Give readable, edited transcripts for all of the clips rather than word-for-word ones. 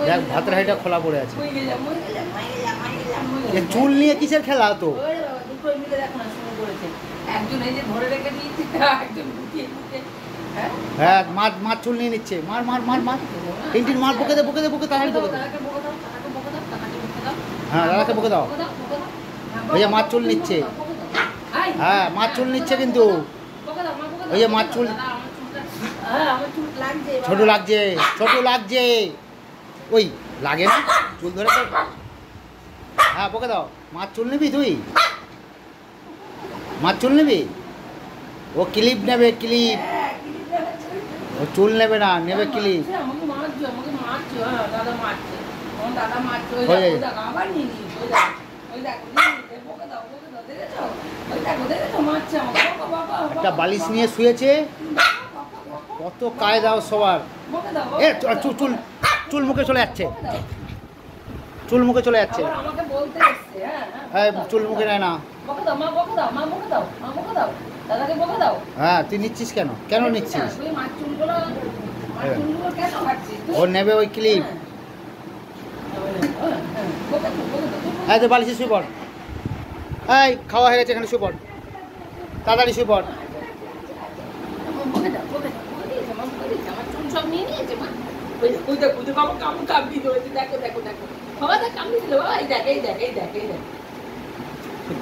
দেখ ভাতের হাঁড়িটা খোলা পড়ে আছে। চুল নিয়ে কিসের খেলা তো? হ্যাঁ মার চুল নিয়ে নিচ্ছে। মার মার মার মার টিনটিন মার, বকে দে বকে দে বকে, তাড়াতাড়ি বকে দে। হ্যাঁ দাদাকে বকে দাও। ভাইয়া মার চুল নিচ্ছে। হ্যাঁ মার চুল নিচ্ছে কিন্তু। ভাইয়া মার চুল ছোট লাগছে, ছোট লাগছে। ওই লাগে না চুল ধরে তো। হ্যাঁ বকে দাও। মার চুল নিবি তুই? মার চুল নিবি? ও ক্লিপ নেবে, ক্লিপ। ও চুল নেবে না, নেবে ক্লিপ। একটা বালিশ নিয়ে শুয়েছে। কত কায়দাও সবার। এ চুল চুল মুখে চলে যাচ্ছে, চুল মুখে চলে যাচ্ছে। চুল মুখে নেয় না। হ্যাঁ তুই নিচ্ছিস কেন? কেন নিচ্ছিস? ও নেবে ওই ক্লিপ। হ্যাঁ তুই বালিশে শুয়ে পড়। এই খাওয়া হয়ে গেছে, এখানে শুয়ে পড়, তাড়াতাড়ি শুয়ে পড়।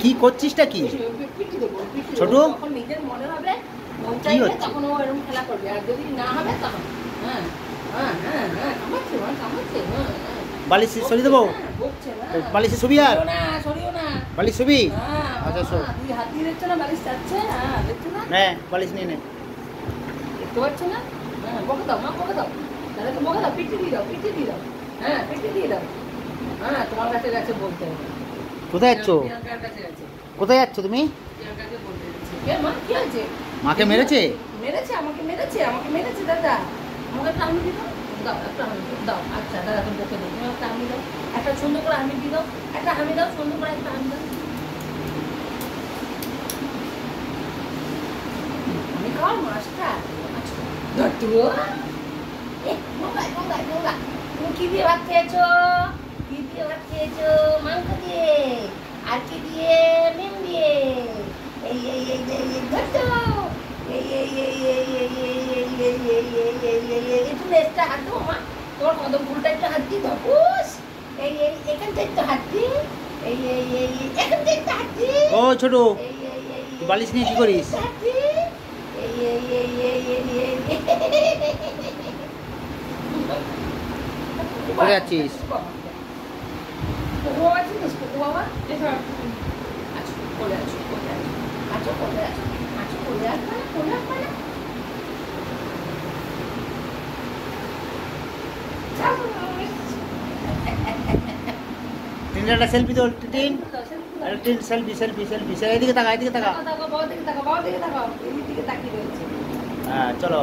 কি করছিসটা কি ছোট? কি হচ্ছে? বালিশ সরিয়ে দেবো? বালিশে শুবি? আর বালিশ শুবি? আচ্ছা শো। হ্যাঁ বালিশ নিয়ে নে। দেখতে পাচ্ছ না? বকে দাও মা, বকে দাও। দাদাকে বকে দাও, পিঠে দিয়ে দাও, পিঠে দিয়ে দাও। হ্যাঁ পিঠে দিয়ে দাও। হ্যাঁ তোমার কাছে গেছে বলতে হবে। কোথায় যাচ্ছ? কোথায় যাচ্ছ তুমি? মাকে মেরেছে? মেরেছে, আমাকে মেরেছে, আমাকে মেরেছে দাদা। আমাকে একটা হামি দিও দাও, একটা হামি দাও। আচ্ছা দাদা তুমি বকে দাও, তুমি একটা হামি দাও, একটা সুন্দর করে হামি দিয়ে দাও, একটা হামি দাও, সুন্দর করে একটা হামি দাও। আমি খাওয়ার মাছটা তুমি কি দিয়ে ভাত খেয়েছো? কি দিয়ে ভাত খেয়েছো? মাংস দিয়ে। আর কি দিয়ে? ডিম দিয়ে। এই এই এই এই ধরছো। এই এই এই এই এই এই এই এই এই এই এই এই একটু লেজটা হাত দেবো মা, তোমার কদম ফুলটা একটু হাত দিয়ে ধপুস। এই এই এখানটা একটু হাত দি। এই এই এই এখানটা একটু হাত দি। ও ছোট বালিশ নিয়ে কি করিস? কোথায় যাচ্ছিস? একটা সেলফি তো tin, tin selfie selfie selfie. এদিকে তাকা, এদিকে তাকা। হ্যাঁ চলো।